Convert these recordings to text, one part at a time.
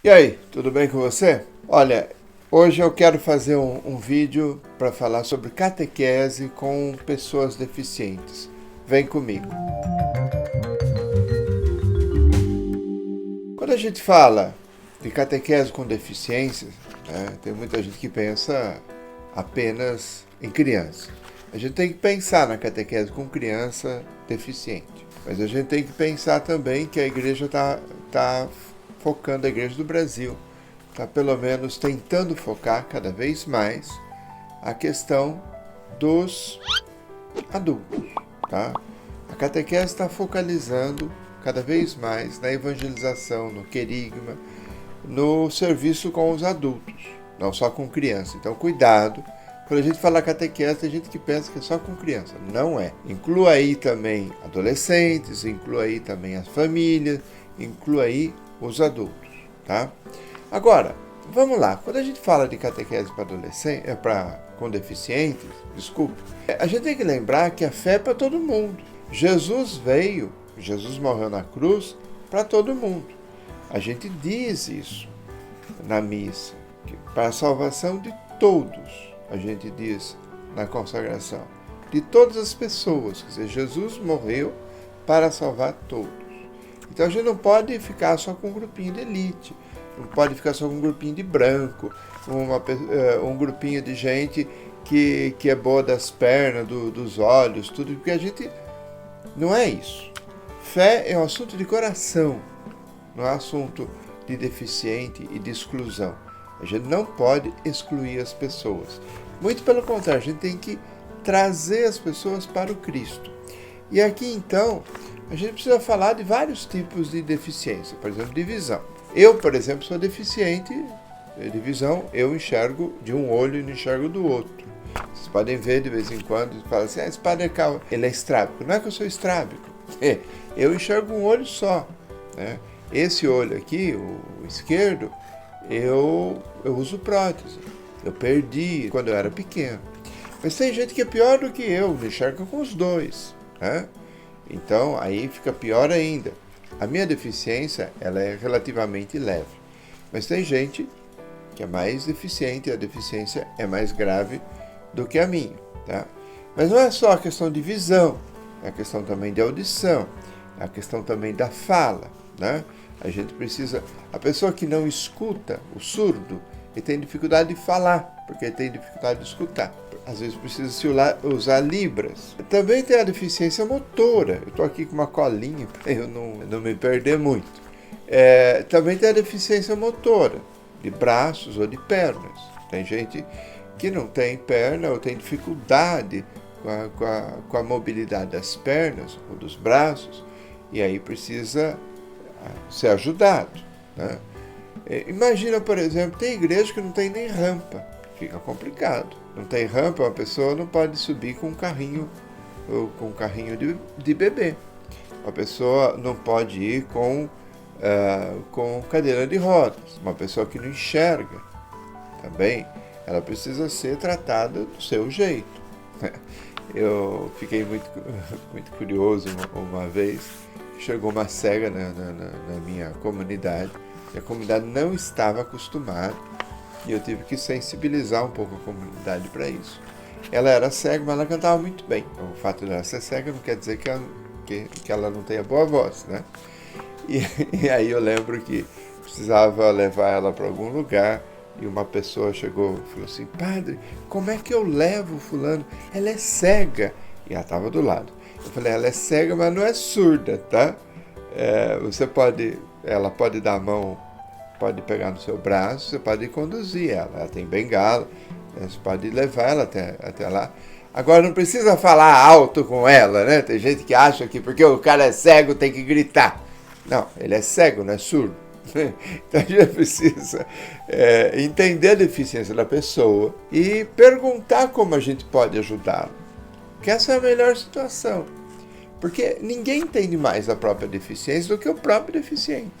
E aí, tudo bem com você? Olha, hoje eu quero fazer um vídeo para falar sobre catequese com pessoas deficientes. Vem comigo. Quando a gente fala de catequese com deficiências, tem muita gente que pensa apenas em criança. A gente tem que pensar na catequese com criança deficiente, mas a gente tem que pensar também que a igreja está focando, a igreja do Brasil está pelo menos tentando focar cada vez mais a questão dos adultos, tá? A catequese está focalizando cada vez mais na evangelização, no querigma, no serviço com os adultos, não só com criança. Então, cuidado. Quando a gente fala catequese, tem gente que pensa que é só com criança. Não é. Inclua aí também adolescentes, inclua aí também as famílias, inclua aí os adultos, tá? Agora, vamos lá. Quando a gente fala de catequese para adolescentes, com deficientes, a gente tem que lembrar que a fé é para todo mundo. Jesus morreu na cruz para todo mundo. A gente diz isso na missa, que para a salvação de todos. A gente diz na consagração, de todas as pessoas. Quer dizer, Jesus morreu para salvar todos. Então a gente não pode ficar só com um grupinho de elite, não pode ficar só com um grupinho de branco, um grupinho de gente que é boa das pernas, dos olhos, tudo, porque a gente não é isso. Fé é um assunto de coração, não é assunto de deficiente e de exclusão. A gente não pode excluir as pessoas. Muito pelo contrário, a gente tem que trazer as pessoas para o Cristo. E aqui, então, a gente precisa falar de vários tipos de deficiência. Por exemplo, de visão. Eu, por exemplo, sou deficiente de visão. Eu enxergo de um olho e não enxergo do outro. Vocês podem ver de vez em quando, falam assim, esse padre ele é estrábico. Não é que eu sou estrábico. Eu enxergo um olho só, né? Esse olho aqui, o esquerdo, eu uso prótese. Eu perdi quando eu era pequeno. Mas tem gente que é pior do que eu, enxerga com os dois, né? Então, aí fica pior ainda. A minha deficiência, ela é relativamente leve. Mas tem gente que é mais deficiente, a deficiência é mais grave do que a minha, tá? Mas não é só a questão de visão, é a questão também de audição, é a questão também da fala, né? A gente precisa... A pessoa que não escuta, o surdo, ele tem dificuldade de falar, porque ele tem dificuldade de escutar. Às vezes precisa se usar libras. Também tem a deficiência motora. Eu estou aqui com uma colinha para eu não me perder muito. Também tem a deficiência motora, de braços ou de pernas. Tem gente que não tem perna ou tem dificuldade com a mobilidade das pernas ou dos braços, e aí precisa ser ajudado, né? Imagina, por exemplo, tem igreja que não tem nem rampa, fica complicado. Não tem rampa, uma pessoa não pode subir com um carrinho de bebê. Uma pessoa não pode ir com cadeira de rodas. Uma pessoa que não enxerga também, ela precisa ser tratada do seu jeito. Eu fiquei muito curioso uma vez. Chegou uma cega na minha comunidade, e a comunidade não estava acostumada, e eu tive que sensibilizar um pouco a comunidade para isso. Ela era cega, mas ela cantava muito bem. O fato de ela ser cega não quer dizer que ela não tenha boa voz, né? E aí eu lembro que precisava levar ela para algum lugar, e uma pessoa chegou e falou assim, padre, como é que eu levo fulano? Ela é cega. E ela estava do lado. Eu falei, ela é cega, mas não é surda, tá? Ela pode dar a mão, pode pegar no seu braço, você pode conduzir ela tem bengala, você pode levar ela até lá. Agora não precisa falar alto com ela, né? Tem gente que acha que porque o cara é cego tem que gritar. Não, ele é cego, não é surdo. Então a gente precisa entender a deficiência da pessoa e perguntar como a gente pode ajudá-la. Que essa é a melhor situação. Porque ninguém entende mais a própria deficiência do que o próprio deficiente.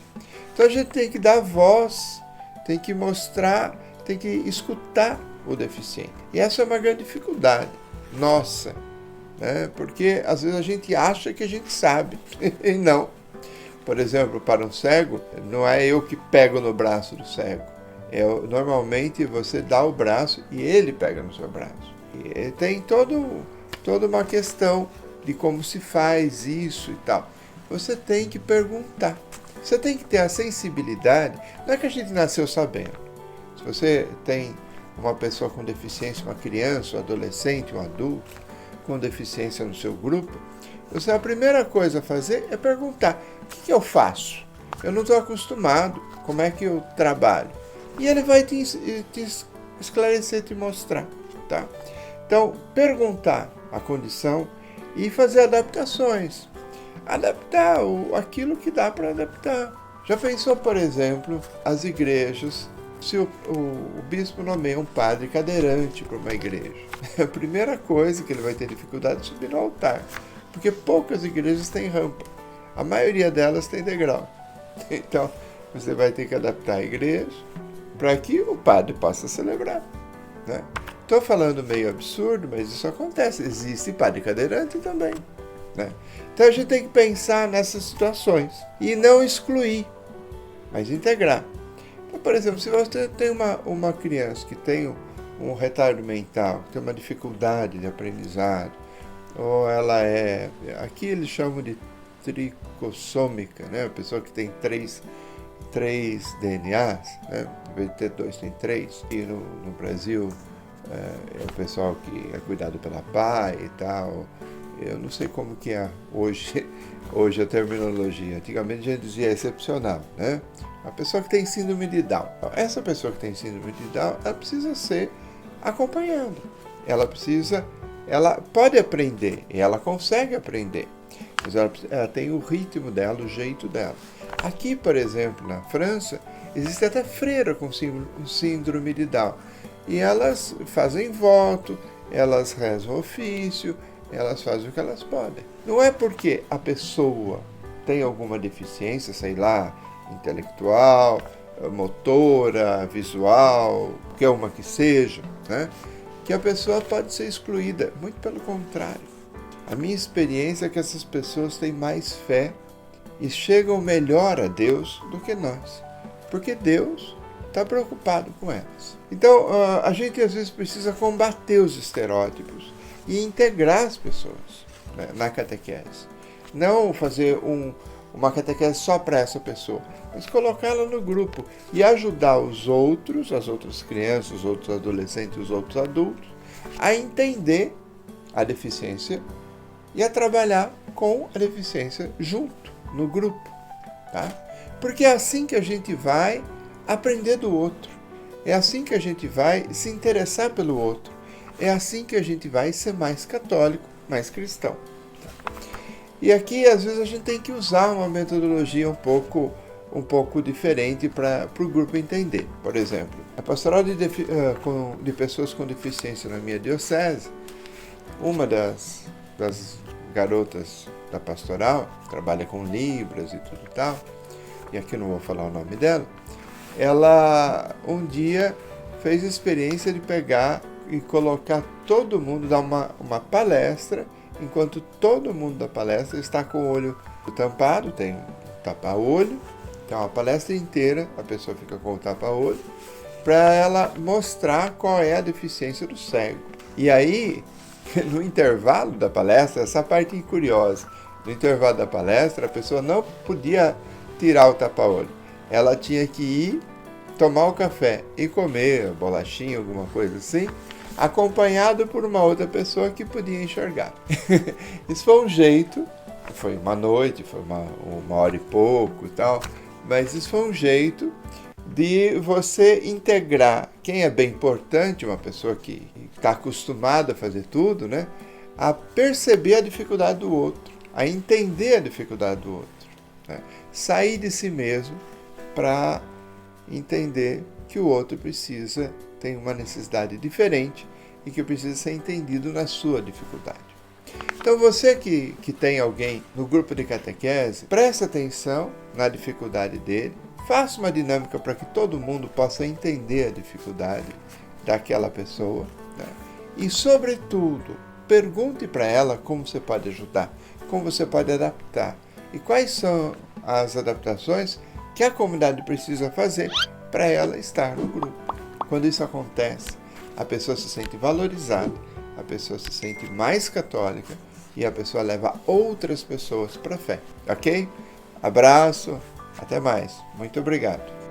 Então a gente tem que dar voz, tem que mostrar, tem que escutar o deficiente. E essa é uma grande dificuldade nossa, né? Porque às vezes a gente acha que a gente sabe, e não. Por exemplo, para um cego, não é eu que pego no braço do cego. Normalmente você dá o braço e ele pega no seu braço. E tem toda uma questão de como se faz isso e tal. Você tem que perguntar. Você tem que ter a sensibilidade. Não é que a gente nasceu sabendo. Se você tem uma pessoa com deficiência, uma criança, um adolescente, um adulto com deficiência no seu grupo, a primeira coisa a fazer é perguntar: o que eu faço? Eu não estou acostumado. Como é que eu trabalho? E ele vai te esclarecer, te mostrar. Tá? Então, perguntar a condição e fazer adaptações. Adaptar aquilo que dá para adaptar. Já pensou, por exemplo, as igrejas, se o bispo nomeia um padre cadeirante para uma igreja? A primeira coisa que ele vai ter dificuldade é subir no altar, porque poucas igrejas têm rampa. A maioria delas tem degrau. Então, você vai ter que adaptar a igreja para que o padre possa celebrar. Né? Estou falando meio absurdo, mas isso acontece. Existe padre cadeirante também. Né? Então a gente tem que pensar nessas situações e não excluir, mas integrar. Então, por exemplo, se você tem uma criança que tem um retardo mental, que tem uma dificuldade de aprendizado, ou ela aqui eles chamam de tricossômica, né? A pessoa que tem três DNAs, né? Em vez de ter 2, tem 3. E no Brasil é o pessoal que é cuidado pela PAI e tal. Eu não sei como que é hoje a terminologia. Antigamente a gente dizia excepcional, né? A pessoa que tem síndrome de Down. Essa pessoa que tem síndrome de Down, ela precisa ser acompanhada. Ela pode aprender, e ela consegue aprender, mas ela tem o ritmo dela, o jeito dela. Aqui, por exemplo, na França, existe até freira com síndrome de Down. E elas fazem voto, elas rezam ofício, elas fazem o que elas podem. Não é porque a pessoa tem alguma deficiência, sei lá, intelectual, motora, visual, qualquer uma que seja, né, que a pessoa pode ser excluída. Muito pelo contrário. A minha experiência é que essas pessoas têm mais fé e chegam melhor a Deus do que nós, porque Deus está preocupado com elas. Então, a gente às vezes precisa combater os estereótipos e integrar as pessoas, né, na catequese. Não fazer uma catequese só para essa pessoa, mas colocá-la no grupo e ajudar os outros, as outras crianças, os outros adolescentes, os outros adultos, a entender a deficiência e a trabalhar com a deficiência junto, no grupo. Tá? Porque é assim que a gente vai aprender do outro. É assim que a gente vai se interessar pelo outro. É assim que a gente vai ser mais católico, mais cristão. E aqui, às vezes, a gente tem que usar uma metodologia um pouco diferente para o grupo entender. Por exemplo, a pastoral de pessoas com deficiência na minha diocese, uma das garotas da pastoral, trabalha com Libras e tudo e tal, e aqui não vou falar o nome dela, ela um dia fez a experiência de pegar e colocar todo mundo, dar uma palestra, enquanto todo mundo da palestra está com o olho tampado, tem um tapa-olho, então a palestra inteira a pessoa fica com o tapa-olho, para ela mostrar qual é a deficiência do cego. E aí, no intervalo da palestra, essa parte curiosa, no intervalo da palestra, a pessoa não podia tirar o tapa-olho. Ela tinha que ir tomar o café e comer bolachinha, alguma coisa assim, acompanhado por uma outra pessoa que podia enxergar. Isso foi um jeito, foi uma noite, foi uma hora e pouco e tal, mas isso foi um jeito de você integrar quem é bem importante, uma pessoa que está acostumada a fazer tudo, né, a perceber a dificuldade do outro, a entender a dificuldade do outro, né, sair de si mesmo para entender que o outro tem uma necessidade diferente e que precisa ser entendido na sua dificuldade. Então você que tem alguém no grupo de catequese, preste atenção na dificuldade dele, faça uma dinâmica para que todo mundo possa entender a dificuldade daquela pessoa, né? E, sobretudo, pergunte para ela como você pode ajudar, como você pode adaptar e quais são as adaptações que a comunidade precisa fazer para ela estar no grupo. Quando isso acontece, a pessoa se sente valorizada, a pessoa se sente mais católica e a pessoa leva outras pessoas para a fé, ok? Abraço, até mais, muito obrigado.